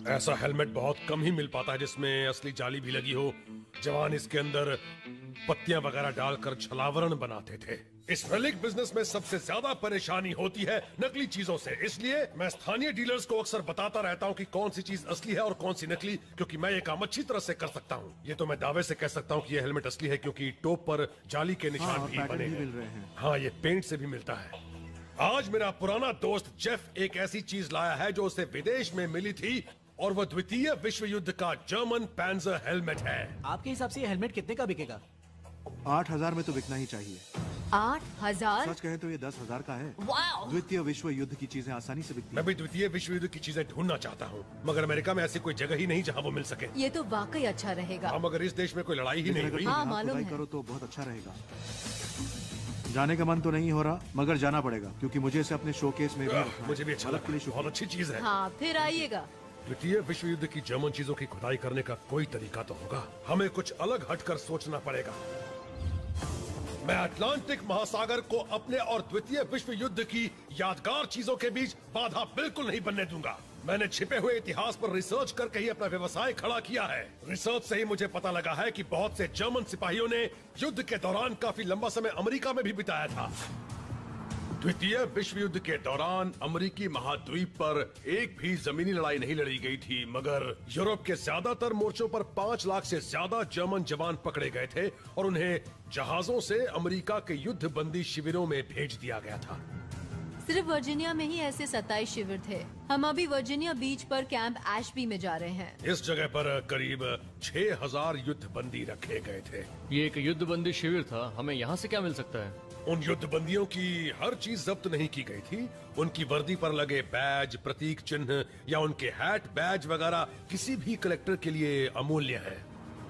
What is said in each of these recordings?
ऐसा हेलमेट बहुत कम ही मिल पाता है जिसमें असली जाली भी लगी हो। जवान इसके अंदर पत्तियां वगैरह डालकर छलावरण बनाते थे। इस रेलिक बिजनेस में सबसे ज्यादा परेशानी होती है नकली चीजों से, इसलिए मैं स्थानीय डीलर्स को अक्सर बताता रहता हूँ कि कौन सी चीज असली है और कौन सी नकली, क्योंकि मैं ये काम अच्छी तरह से कर सकता हूँ। ये तो मैं दावे से कह सकता हूँ कि ये हेलमेट असली है, क्योंकि टोप पर जाली के निशान भी बने हैं। हाँ, ये पेंट से भी मिलता है। आज मेरा पुराना दोस्त जेफ एक ऐसी चीज लाया है जो उसे विदेश में मिली थी, और वह द्वितीय विश्व युद्ध का जर्मन पैंजर हेलमेट है। आपके हिसाब से ये हेलमेट कितने का बिकेगा? 8,000 में तो बिकना ही चाहिए। 8,000? सच कहे तो ये 10,000 का है। वाओ! द्वितीय विश्व युद्ध की चीजें आसानी से बिकती मैं भी द्वितीय विश्व युद्ध की चीजें ढूंढना चाहता हूँ, मगर अमेरिका में ऐसी कोई जगह ही नहीं जहाँ वो मिल सके। ये तो वाकई अच्छा रहेगा। हाँ, मगर इस देश में कोई लड़ाई ही नहीं हुई। हाँ, मालूम है। करो तो बहुत अच्छा रहेगा। जाने का मन तो नहीं हो रहा, मगर जाना पड़ेगा क्योंकि मुझे इसे अपने शोकेस में भी रखना है। मुझे भी अच्छा लगा, बहुत अच्छी चीज है। हाँ, फिर आइएगा। द्वितीय विश्व युद्ध की जर्मन चीजों की खुदाई करने का कोई तरीका तो होगा। हमें कुछ अलग हटकर सोचना पड़ेगा। मैं अटलांटिक महासागर को अपने और द्वितीय विश्व युद्ध की यादगार चीजों के बीच बाधा बिल्कुल नहीं बनने दूंगा। मैंने छिपे हुए इतिहास पर रिसर्च करके ही अपना व्यवसाय खड़ा किया है। रिसर्च से ही मुझे पता लगा है कि बहुत से जर्मन सिपाहियों ने युद्ध के दौरान काफी लंबा समय अमेरिका में भी बिताया था। द्वितीय विश्व युद्ध के दौरान अमेरिकी महाद्वीप पर एक भी जमीनी लड़ाई नहीं लड़ी गई थी, मगर यूरोप के ज्यादातर मोर्चों पर 5 लाख से ज्यादा जर्मन जवान पकड़े गए थे और उन्हें जहाजों से अमेरिका के युद्ध बंदी शिविरों में भेज दिया गया था। सिर्फ वर्जीनिया में ही ऐसे 27 शिविर थे। हम अभी वर्जीनिया बीच पर कैंप एशबी में जा रहे हैं। इस जगह पर करीब 6,000 युद्ध बंदी रखे गए थे। ये एक युद्ध बंदी शिविर था, हमें यहाँ से क्या मिल सकता है? उन युद्ध बंदियों की हर चीज जब्त नहीं की गई थी। उनकी वर्दी पर लगे बैज, प्रतीक चिन्ह या उनके हैट बैज वगैरह किसी भी कलेक्टर के लिए अमूल्य हैं।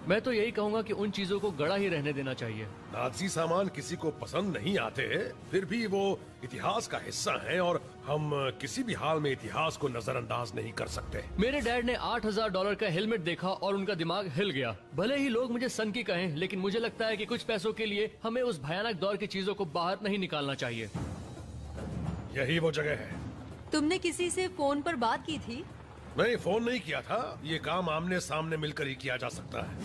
मैं तो यही कहूँगा कि उन चीजों को गड़ा ही रहने देना चाहिए। नाज़ी सामान किसी को पसंद नहीं आते, फिर भी वो इतिहास का हिस्सा हैं और हम किसी भी हाल में इतिहास को नजरअंदाज नहीं कर सकते। मेरे डैड ने $8,000 का हेलमेट देखा और उनका दिमाग हिल गया। भले ही लोग मुझे सन की कहें, लेकिन मुझे लगता है कि कुछ पैसों के लिए हमें उस भयानक दौर की चीजों को बाहर नहीं निकालना चाहिए। यही वो जगह है। तुमने किसी से फोन पर बात की थी? नहीं, फोन नहीं किया था। ये काम आमने सामने मिलकर ही किया जा सकता है।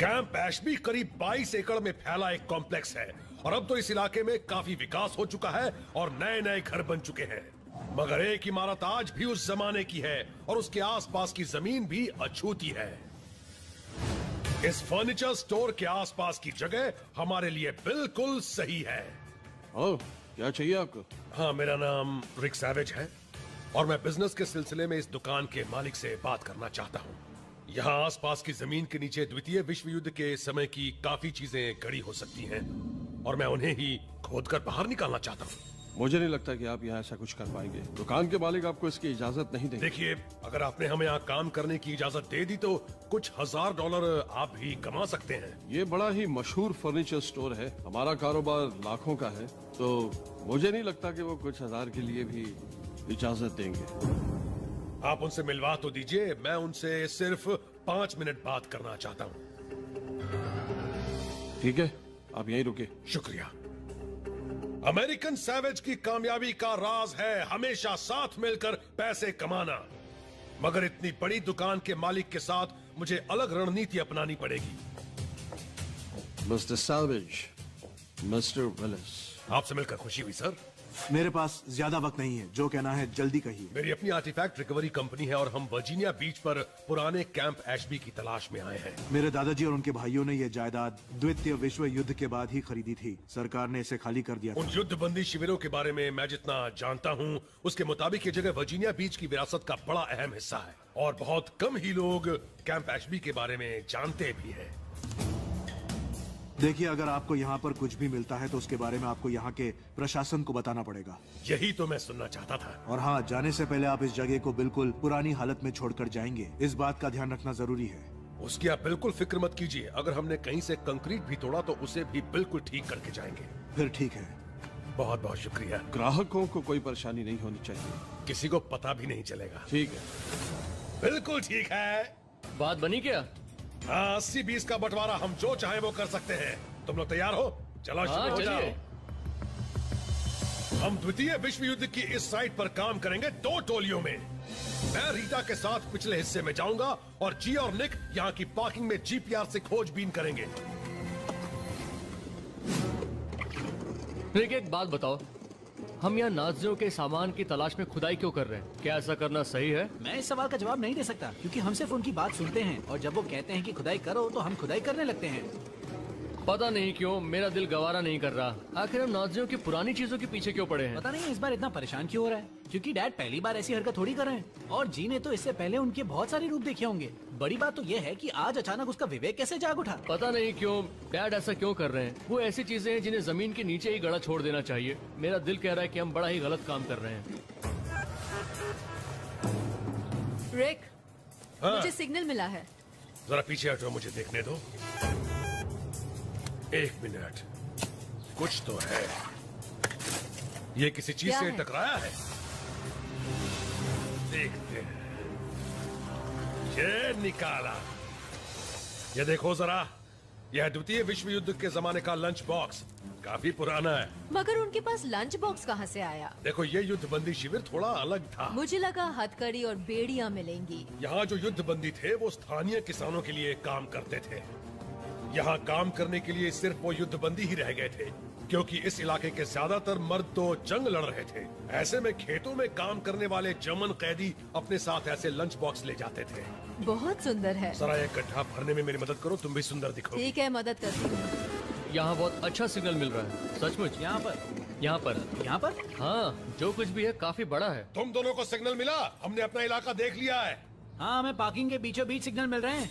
कैंप एशबी करीब 22 एकड़ में फैला एक कॉम्प्लेक्स है और अब तो इस इलाके में काफी विकास हो चुका है और नए नए घर बन चुके हैं, मगर एक इमारत आज भी उस जमाने की है और उसके आसपास की जमीन भी अछूती है। इस फर्नीचर स्टोर के आसपास की जगह हमारे लिए बिल्कुल सही है। ओह, क्या चाहिए आपको? हाँ, मेरा नाम रिक सैवेज है और मैं बिजनेस के सिलसिले में इस दुकान के मालिक से बात करना चाहता हूँ। यहाँ आसपास की जमीन के नीचे द्वितीय विश्व युद्ध के समय की काफी चीजें गड़ी हो सकती हैं और मैं उन्हें ही खोदकर बाहर निकालना चाहता हूँ। मुझे नहीं लगता कि आप यहाँ ऐसा कुछ कर पाएंगे। दुकान के मालिक आपको इसकी इजाजत नहीं देंगे। देखिए, अगर आपने हमें यहाँ काम करने की इजाजत दे दी तो कुछ $1,000 आप भी कमा सकते हैं। ये बड़ा ही मशहूर फर्नीचर स्टोर है, हमारा कारोबार लाखों का है, तो मुझे नहीं लगता कि वो कुछ हजार के लिए भी इजाजत देंगे। आप उनसे मिलवा तो दीजिए, मैं उनसे सिर्फ 5 मिनट बात करना चाहता हूँ। ठीक है, आप यहीं रुके। शुक्रिया। अमेरिकन सैवेज की कामयाबी का राज है हमेशा साथ मिलकर पैसे कमाना, मगर इतनी बड़ी दुकान के मालिक के साथ मुझे अलग रणनीति अपनानी पड़ेगी। Mister savage, mister Willis. आपसे मिलकर खुशी हुई सर। मेरे पास ज्यादा वक्त नहीं है, जो कहना है जल्दी कहिए। मेरी अपनी आर्टिफैक्ट रिकवरी कंपनी है और हम वर्जीनिया बीच पर पुराने कैंप एशबी की तलाश में आए हैं। मेरे दादाजी और उनके भाइयों ने यह जायदाद द्वितीय विश्व युद्ध के बाद ही खरीदी थी। सरकार ने इसे खाली कर दिया था। उन युद्ध बंदी शिविरों के बारे में मैं जितना जानता हूँ उसके मुताबिक ये जगह वर्जीनिया बीच की विरासत का बड़ा अहम हिस्सा है और बहुत कम ही लोग कैंप एशबी के बारे में जानते भी हैं। देखिए, अगर आपको यहाँ पर कुछ भी मिलता है तो उसके बारे में आपको यहाँ के प्रशासन को बताना पड़ेगा। यही तो मैं सुनना चाहता था। और हाँ, जाने से पहले आप इस जगह को बिल्कुल पुरानी हालत में छोड़कर जाएंगे, इस बात का ध्यान रखना जरूरी है। उसकी आप बिल्कुल फिक्र मत कीजिए। अगर हमने कहीं से कंक्रीट भी तोड़ा तो उसे भी बिल्कुल ठीक करके जाएंगे। फिर ठीक है। बहुत बहुत शुक्रिया। ग्राहकों को कोई परेशानी नहीं होनी चाहिए। किसी को पता भी नहीं चलेगा। ठीक है, बिल्कुल ठीक है। बात बनी क्या? 80-20 का बंटवारा हम जो चाहे वो कर सकते हैं। तुम लोग तैयार हो? चलो शुरू हो जाओ। हम द्वितीय विश्व युद्ध की इस साइट पर काम करेंगे 2 टोलियों में। मैं रीटा के साथ पिछले हिस्से में जाऊंगा और जी और निक यहाँ की पार्किंग में जीपीआर से खोजबीन करेंगे। रिक, एक बात बताओ, हम यहाँ नाजियों के सामान की तलाश में खुदाई क्यों कर रहे हैं? क्या ऐसा करना सही है? मैं इस सवाल का जवाब नहीं दे सकता क्योंकि हम सिर्फ उनकी बात सुनते हैं और जब वो कहते हैं कि खुदाई करो तो हम खुदाई करने लगते हैं। पता नहीं क्यों मेरा दिल गवारा नहीं कर रहा। आखिर हम नाजियों की पुरानी चीजों के पीछे क्यों पड़े हैं? पता नहीं इस बार इतना परेशान क्यों हो रहा है, क्योंकि डैड पहली बार ऐसी हरकत थोड़ी कर रहे हैं और जी ने तो इससे पहले उनके बहुत सारे रूप देखे होंगे। बड़ी बात तो ये है कि आज अचानक उसका विवेक कैसे जाग उठा। पता नहीं क्यों डैड ऐसा क्यों कर रहे हैं। वो ऐसी चीजें हैं जिन्हें जमीन के नीचे ही गड़ा छोड़ देना चाहिए। मेरा दिल कह रहा है कि हम बड़ा ही गलत काम कर रहे हैं। रिक, हाँ। मुझे सिग्नल मिला है। जरा पीछे हटो, मुझे देखने दो। 1 मिनट, कुछ तो है। ये किसी चीज क्या से है? टकराया है। देखते हैं। ये निकाला। ये देखो जरा, यह द्वितीय विश्व युद्ध के जमाने का लंच बॉक्स काफी पुराना है। मगर उनके पास लंच बॉक्स कहाँ से आया? देखो, ये युद्धबंदी शिविर थोड़ा अलग था। मुझे लगा हथकड़ी और बेड़ियां मिलेंगी। यहाँ जो युद्धबंदी थे वो स्थानीय किसानों के लिए काम करते थे। यहाँ काम करने के लिए सिर्फ वो युद्धबंदी ही रह गए थे, क्योंकि इस इलाके के ज्यादातर मर्द तो जंग लड़ रहे थे। ऐसे में खेतों में काम करने वाले जर्मन कैदी अपने साथ ऐसे लंच बॉक्स ले जाते थे। बहुत सुंदर है। जरा एक गड्ढा भरने में मेरी मदद करो, तुम भी सुंदर दिखो। ठीक है, मदद करती हूँ। यहाँ बहुत अच्छा सिग्नल मिल रहा है, सचमुच। यहाँ पर यहाँ पर यहाँ पर हाँ, जो कुछ भी है काफी बड़ा है। तुम दोनों को सिग्नल मिला? हमने अपना इलाका देख लिया है। हाँ, हमें पार्किंग के बीचों बीच सिग्नल मिल रहे हैं।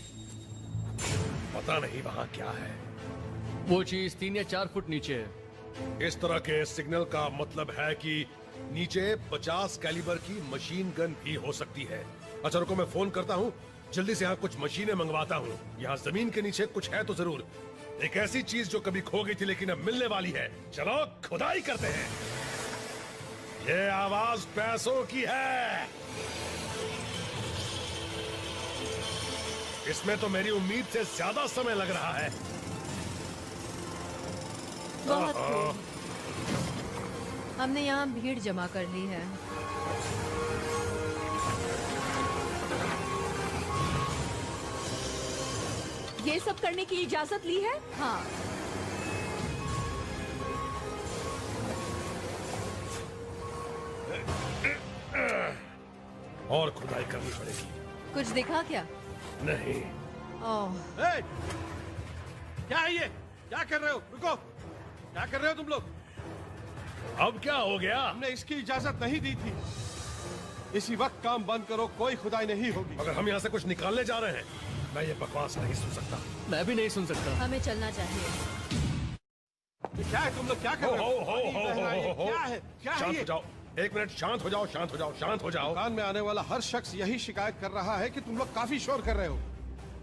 पता नहीं वहाँ क्या है। वो चीज 3 या 4 फुट नीचे है। इस तरह के सिग्नल का मतलब है कि नीचे 50 कैलिबर की मशीन गन भी हो सकती है। अच्छा रुको, मैं फोन करता हूँ, जल्दी से यहाँ कुछ मशीनें मंगवाता हूँ। यहाँ जमीन के नीचे कुछ है तो जरूर, एक ऐसी चीज जो कभी खो गई थी लेकिन अब मिलने वाली है। चलो खुदाई करते हैं। ये आवाज पैसों की है। इसमें तो मेरी उम्मीद से ज्यादा समय लग रहा है। बहुत खूब। हमने यहाँ भीड़ जमा कर ली है। ये सब करने की इजाजत ली है? हाँ, और खुदाई करनी पड़ेगी। कुछ दिखा क्या? नहीं। ओह, क्या है ये? क्या कर रहे हो? रुको, क्या कर रहे हो तुम लोग? अब क्या हो गया? हमने इसकी इजाजत नहीं दी थी। इसी वक्त काम बंद करो, कोई खुदाई नहीं होगी। अगर हम यहाँ से कुछ निकालने जा रहे हैं, मैं ये बकवास नहीं सुन सकता। मैं भी नहीं सुन सकता। हमें चलना चाहिए। ये क्या है? तुम लोग क्या कर हो रहे हो हो हो हो हो हो। क्या है? क्या है शांत ये? हो जाओ, 1 मिनट, शांत हो जाओ, शांत हो जाओ, शांत हो जाओ। दुकान में आने वाला हर शख्स यही शिकायत कर रहा है कि तुम लोग काफी शोर कर रहे हो।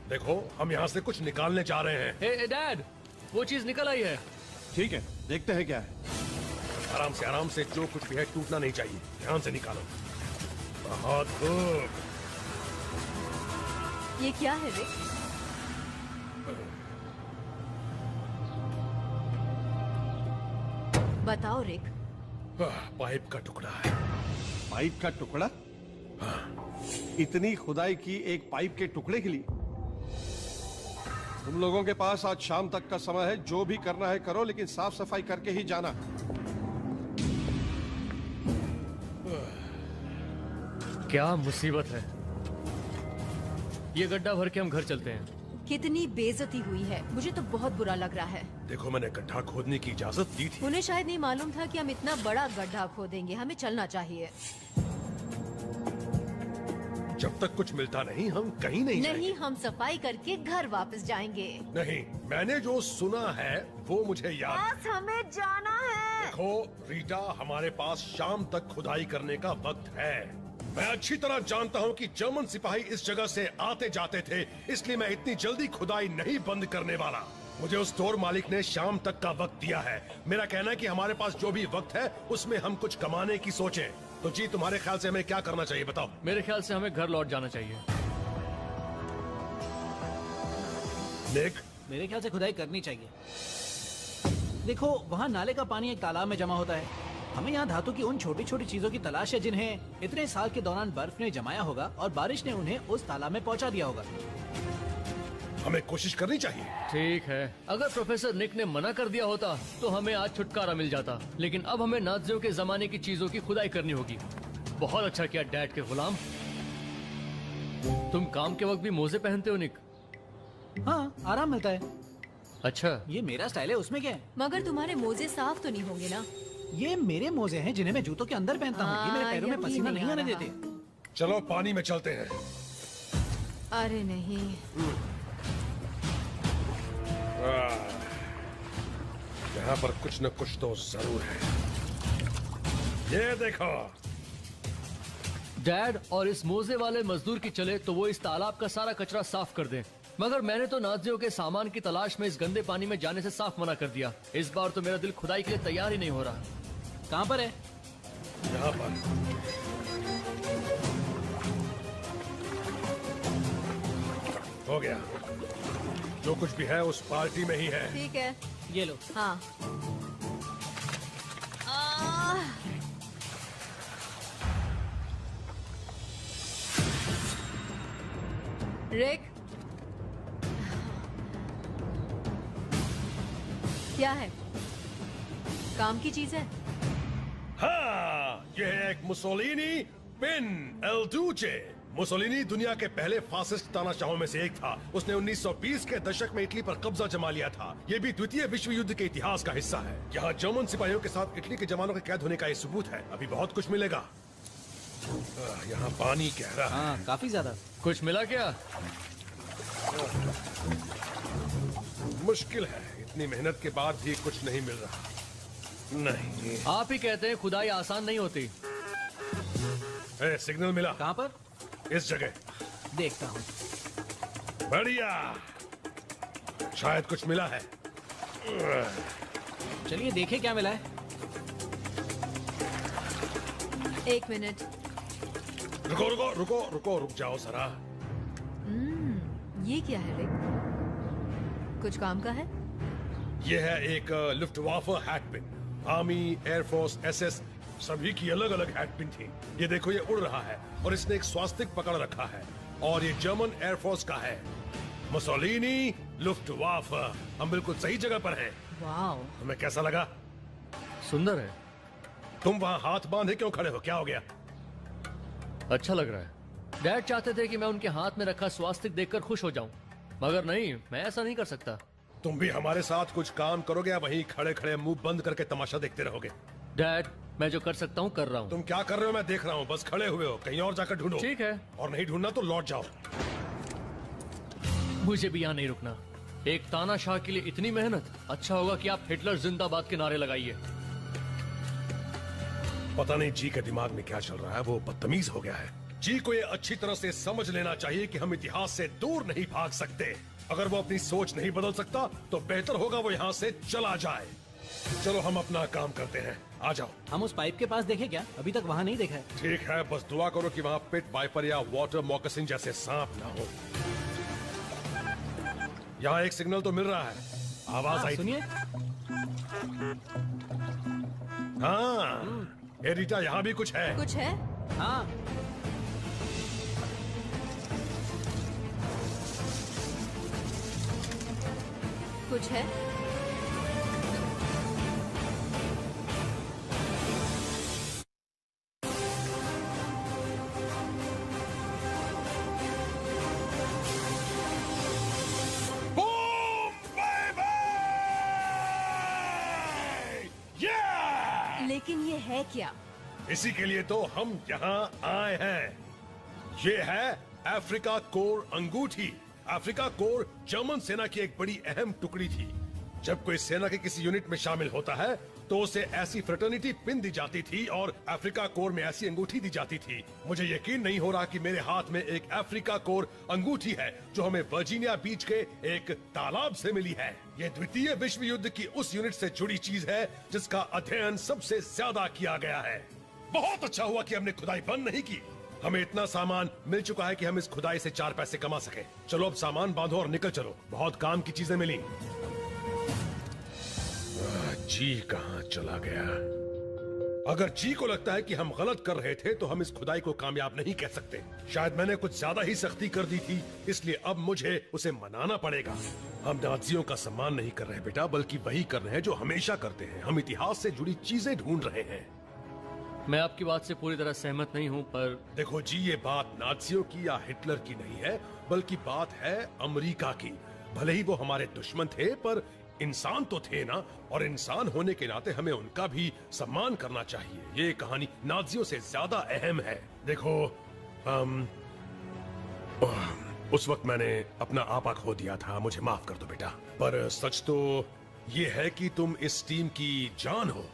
देखो, हम यहाँ से कुछ निकालने जा रहे हैं। ए डैड, वो चीज निकल आई है। ठीक है, देखते हैं क्या है। आराम से, जो कुछ भी है टूटना नहीं चाहिए। ध्यान से निकालो। बहुत खूब। ये क्या है रिक? बताओ रिक। पाइप का टुकड़ा है। पाइप का टुकड़ा? इतनी खुदाई की एक पाइप के टुकड़े के लिए? तुम लोगों के पास आज शाम तक का समय है। जो भी करना है करो, लेकिन साफ सफाई करके ही जाना। क्या मुसीबत है। ये गड्ढा भर के हम घर चलते हैं। कितनी बेइज्जती हुई है। मुझे तो बहुत बुरा लग रहा है। देखो, मैंने गड्ढा खोदने की इजाजत दी थी। उन्हें शायद नहीं मालूम था कि हम इतना बड़ा गड्ढा खोदेंगे। हमें चलना चाहिए। जब तक कुछ मिलता नहीं, हम कहीं नहीं नहीं, जाएंगे। हम सफाई करके घर वापस जाएंगे। नहीं, मैंने जो सुना है वो मुझे याद। बस हमें जाना है। देखो रीटा, हमारे पास शाम तक खुदाई करने का वक्त है। मैं अच्छी तरह जानता हूँ कि जर्मन सिपाही इस जगह से आते जाते थे, इसलिए मैं इतनी जल्दी खुदाई नहीं बंद करने वाला। मुझे उस स्टोर मालिक ने शाम तक का वक्त दिया है। मेरा कहना है कि हमारे पास जो भी वक्त है उसमें हम कुछ कमाने की सोचें। तो जी, तुम्हारे ख्याल से हमें क्या करना चाहिए, बताओ। मेरे ख्याल से हमें घर लौट जाना चाहिए। निक, मेरे ख्याल से खुदाई करनी चाहिए। देखो, वहाँ नाले का पानी एक तालाब में जमा होता है। हमें यहाँ धातु की उन छोटी छोटी चीजों की तलाश है जिन्हें इतने साल के दौरान बर्फ ने जमाया होगा और बारिश ने उन्हें उस तालाब में पहुँचा दिया होगा। हमें कोशिश करनी चाहिए। ठीक है, अगर प्रोफेसर निक ने मना कर दिया होता तो हमें आज छुटकारा मिल जाता, लेकिन अब हमें नाज़ियों के जमाने की चीजों की खुदाई करनी होगी। बहुत अच्छा किया डैड के गुलाम। तुम काम के वक्त भी मोजे पहनते हो निक? हाँ, आराम मिलता है। अच्छा, ये मेरा स्टाइल है, उसमें क्या है? मगर तुम्हारे मोजे साफ तो नहीं होंगे ना? ये मेरे मोजे हैं जिन्हें मैं जूतों के अंदर पहनता हूँ। ये मेरे पैरों में यकीन पसीना नहीं नहीं आ आने रहा। देते। चलो पानी में चलते हैं। अरे नहीं, यहाँ पर कुछ न कुछ तो जरूर है। ये देखो। डैड और इस मोजे वाले मजदूर की चले तो वो इस तालाब का सारा कचरा साफ कर दें, मगर मैंने तो नाज़ियों के सामान की तलाश में इस गंदे पानी में जाने से साफ मना कर दिया। इस बार तो मेरा दिल खुदाई के लिए तैयार ही नहीं हो रहा। कहाँ पर है? यहाँ पर। हो गया। जो कुछ भी है उस पार्टी में ही है। ठीक है। ये लो। हाँ। आह! रिक, क्या है? काम की चीज है? हाँ, ये है एक मुसोलिनी पिन एल डूचे। मुसोलिनी दुनिया के पहले फासिस्ट तानाशाहों में से एक था। उसने 1920 के दशक में इटली पर कब्जा जमा लिया था। ये भी द्वितीय विश्व युद्ध के इतिहास का हिस्सा है। यहाँ जर्मन सिपाहियों के साथ इटली के जवानों के कैद होने का ये सबूत है। अभी बहुत कुछ मिलेगा। यहाँ पानी गहरा है। हाँ, काफी ज्यादा। कुछ मिला क्या? मुश्किल है, इतनी मेहनत के बाद भी कुछ नहीं मिल रहा। नहीं। आप ही कहते हैं खुदाई आसान नहीं होती। सिग्नल मिला। कहाँ पर? इस जगह। देखता हूँ। बढ़िया, शायद कुछ मिला है। चलिए देखें क्या मिला है। 1 मिनट। रुको रुको रुको रुको, रुक जाओ जरा। ये क्या है रिक? कुछ काम का है? ये है एक लुफ्टवाफे hat pin. Army, air force, SS सभी की अलग अलग हैट पिन थी। ये देखो, ये उड़ रहा है और इसने एक स्वास्तिक पकड़ रखा है और ये जर्मन एयरफोर्स का है। मुसोलिनी लुफ्टवाफे। हम बिल्कुल सही जगह पर हैं। वाओ, तुम्हें कैसा लगा? सुंदर है। तुम वहाँ हाथ बांधे क्यों खड़े हो? क्या हो गया? अच्छा लग रहा है। डैड चाहते थे कि मैं उनके हाथ में रखा स्वास्तिक देखकर खुश हो जाऊं, मगर नहीं, मैं ऐसा नहीं कर सकता। तुम भी हमारे साथ कुछ काम करोगे या वहीं खड़े खड़े मुंह बंद करके तमाशा देखते रहोगे? डैड, मैं जो कर सकता हूँ कर रहा हूँ। तुम क्या कर रहे हो मैं देख रहा हूँ। बस खड़े हुए हो, कहीं और जाकर ढूंढो। ठीक है। और नहीं ढूंढना तो लौट जाओ। मुझे भी यहाँ नहीं रुकना। एक तानाशाह के लिए इतनी मेहनत। अच्छा होगा कि आप हिटलर जिंदाबाद के नारे लगाइए। पता नहीं जी के दिमाग में क्या चल रहा है, वो बदतमीज हो गया है। जी को ये अच्छी तरह से समझ लेना चाहिए कि हम इतिहास से दूर नहीं भाग सकते। अगर वो अपनी सोच नहीं बदल सकता तो बेहतर होगा वो यहाँ से चला जाए। चलो हम अपना काम करते हैं, आ जाओ। हम उस पाइप के पास देखें क्या? अभी तक वहाँ नहीं देखा है। ठीक है, बस दुआ करो कि वहाँ पिट वाइपर या वाटर मॉकसिन जैसे सांप ना हो। यहाँ एक सिग्नल तो मिल रहा है। आवाज आई थी। सुनिए। हाँ, ए रीटा, यहाँ भी कुछ है। कुछ है? हाँ, कुछ है? Boom, baby! Yeah! लेकिन ये है क्या? इसी के लिए तो हम यहाँ आए हैं। ये है अफ्रीका कोर अंगूठी। अफ्रीका कोर जर्मन सेना की एक बड़ी अहम टुकड़ी थी। जब कोई सेना के किसी यूनिट में शामिल होता है तो उसे ऐसी फ्रेटर्निटी पिन दी जाती थी और अफ्रीका कोर में ऐसी अंगूठी दी जाती थी। मुझे यकीन नहीं हो रहा कि मेरे हाथ में एक अफ्रीका कोर अंगूठी है जो हमें वर्जीनिया बीच के एक तालाब से मिली है। ये द्वितीय विश्व युद्ध की उस यूनिट से जुड़ी चीज है जिसका अध्ययन सबसे ज्यादा किया गया है। बहुत अच्छा हुआ कि हमने खुदाई बंद नहीं की। हमें इतना सामान मिल चुका है कि हम इस खुदाई से 4 पैसे कमा सके। चलो अब सामान बांधो और निकल चलो, बहुत काम की चीजें मिली। जी कहाँ चला गया? अगर जी को लगता है कि हम गलत कर रहे थे तो हम इस खुदाई को कामयाब नहीं कह सकते। शायद मैंने कुछ ज्यादा ही सख्ती कर दी थी, इसलिए अब मुझे उसे मनाना पड़ेगा। हम नाज़ियों का सम्मान नहीं कर रहे बेटा, बल्कि वही कर रहे हैं जो हमेशा करते हैं। हम इतिहास से जुड़ी चीजें ढूंढ रहे हैं। मैं आपकी बात से पूरी तरह सहमत नहीं हूँ, पर देखो जी, ये बात नाज़ियों की या हिटलर की नहीं है, बल्कि बात है अमेरिका की। भले ही वो हमारे दुश्मन थे, पर इंसान तो थे ना, और इंसान होने के नाते हमें उनका भी सम्मान करना चाहिए। ये कहानी नाज़ियों से ज्यादा अहम है। देखो, उस वक्त मैंने अपना आपा खो दिया था, मुझे माफ कर दो बेटा। पर सच तो ये है कि तुम इस टीम की जान हो।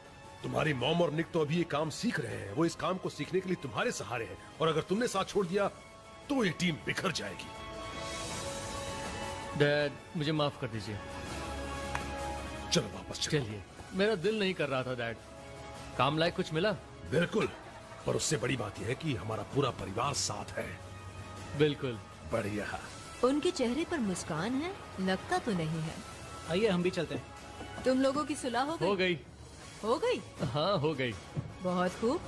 तुम्हारी मॉम और निक तो अभी ये काम सीख रहे हैं। वो इस काम को सीखने के लिए तुम्हारे सहारे हैं, और अगर तुमने साथ छोड़ दिया तो ये टीम बिखर जाएगी। डैड, मुझे माफ कर दीजिए। चलो वापस चलो। चलिए, मेरा दिल नहीं कर रहा था डैड। काम लायक कुछ मिला? बिल्कुल, पर उससे बड़ी बात यह है कि हमारा पूरा परिवार साथ है। बिल्कुल। बढ़िया। उनके चेहरे पर मुस्कान है, लगता तो नहीं है। आइए हम भी चलते हैं। तुम लोगों की सुलह हो गई? हो गई। हो गई? हाँ, हो गई। बहुत खूब।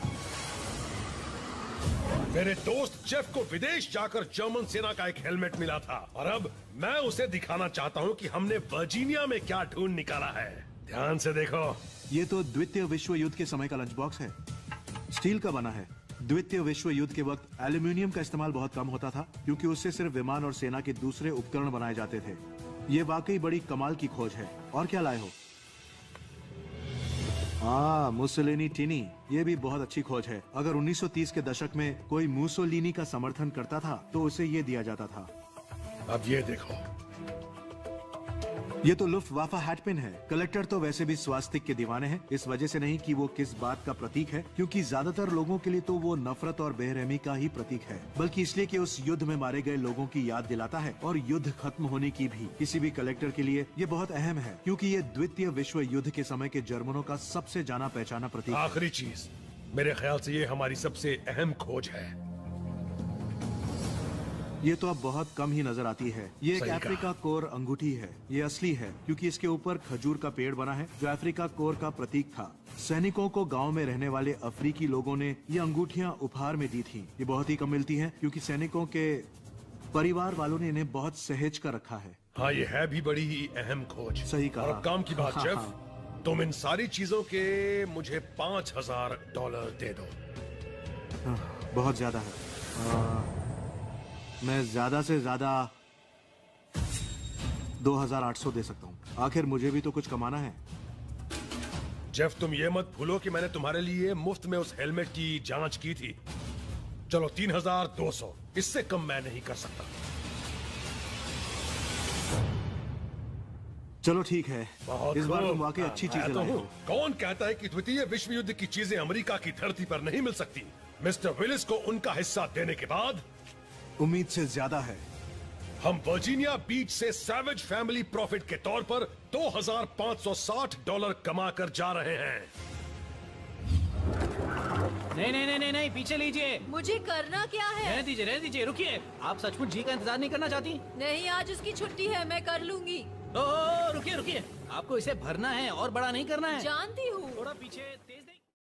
मेरे दोस्त जेफ को विदेश जाकर जर्मन सेना का एक हेलमेट मिला था, और अब मैं उसे दिखाना चाहता हूँ कि हमने वर्जीनिया में क्या ढूंढ निकाला है। ध्यान से देखो। ये तो द्वितीय विश्व युद्ध के समय का लंच बॉक्स है। स्टील का बना है। द्वितीय विश्व युद्ध के वक्त एल्यूमिनियम का इस्तेमाल बहुत कम होता था, क्योंकि उससे सिर्फ विमान और सेना के दूसरे उपकरण बनाए जाते थे। ये वाकई बड़ी कमाल की खोज है। और क्या लाए हो? मुसोलिनी टिनी, ये भी बहुत अच्छी खोज है। अगर 1930 के दशक में कोई मुसोलिनी का समर्थन करता था तो उसे ये दिया जाता था। अब ये देखो। ये तो लुफ्टवाफे हैटपिन है। कलेक्टर तो वैसे भी स्वास्तिक के दीवाने हैं, इस वजह से नहीं कि वो किस बात का प्रतीक है, क्योंकि ज्यादातर लोगों के लिए तो वो नफरत और बेरहमी का ही प्रतीक है, बल्कि इसलिए कि उस युद्ध में मारे गए लोगों की याद दिलाता है, और युद्ध खत्म होने की भी। किसी भी कलेक्टर के लिए ये बहुत अहम है, क्योंकि ये द्वितीय विश्व युद्ध के समय के जर्मनों का सबसे जाना पहचाना प्रतीक है। आखिरी चीज, मेरे ख्याल से ये हमारी सबसे अहम खोज है। ये तो अब बहुत कम ही नजर आती है। ये एक सही कहा। अफ्रीका कोर अंगूठी है। ये असली है, क्योंकि इसके ऊपर खजूर का पेड़ बना है, जो अफ्रीका कोर का प्रतीक था। सैनिकों को गांव में रहने वाले अफ्रीकी लोगों ने ये अंगूठियां उपहार में दी थी। ये बहुत ही कम मिलती हैं, क्योंकि सैनिकों के परिवार वालों ने इन्हें बहुत सहेज कर रखा है। हाँ, ये है भी बड़ी ही अहम खोज। सही कहा। और अब काम की बात, हाँ, जेफ, हाँ। तुम इन सारी चीजों के मुझे $5000 दे दो। बहुत ज्यादा है। मैं ज्यादा से ज्यादा 2800 दे सकता हूँ। आखिर मुझे भी तो कुछ कमाना है। जेफ, तुम ये मत भूलो कि मैंने तुम्हारे लिए मुफ्त में उस हेलमेट की जांच की थी। चलो 3200, इससे कम मैं नहीं कर सकता। चलो ठीक है। बहुत इस बार खूब। तुम वाकई अच्छी मैं चीजें तो लाए हूँ। हो। कौन कहता है कि द्वितीय विश्व युद्ध की चीजें अमेरिका की धरती पर नहीं मिल सकती? मिस्टर विलिस को उनका हिस्सा देने के बाद उम्मीद से ज्यादा है। हम वर्जीनिया बीच से सैवेज फैमिली प्रॉफिट के तौर पर $2560 कमा कर जा रहे हैं। नहीं नहीं नहीं नहीं नहीं, पीछे लीजिए। मुझे करना क्या है? रहने दीजिए, रुकिए। आप सचमुच जी का इंतजार नहीं करना चाहती? नहीं, आज उसकी छुट्टी है, मैं कर लूंगी। रुकिए रुकिए, आपको इसे भरना है और बड़ा नहीं करना है। जानती हूँ। थोड़ा पीछे तेज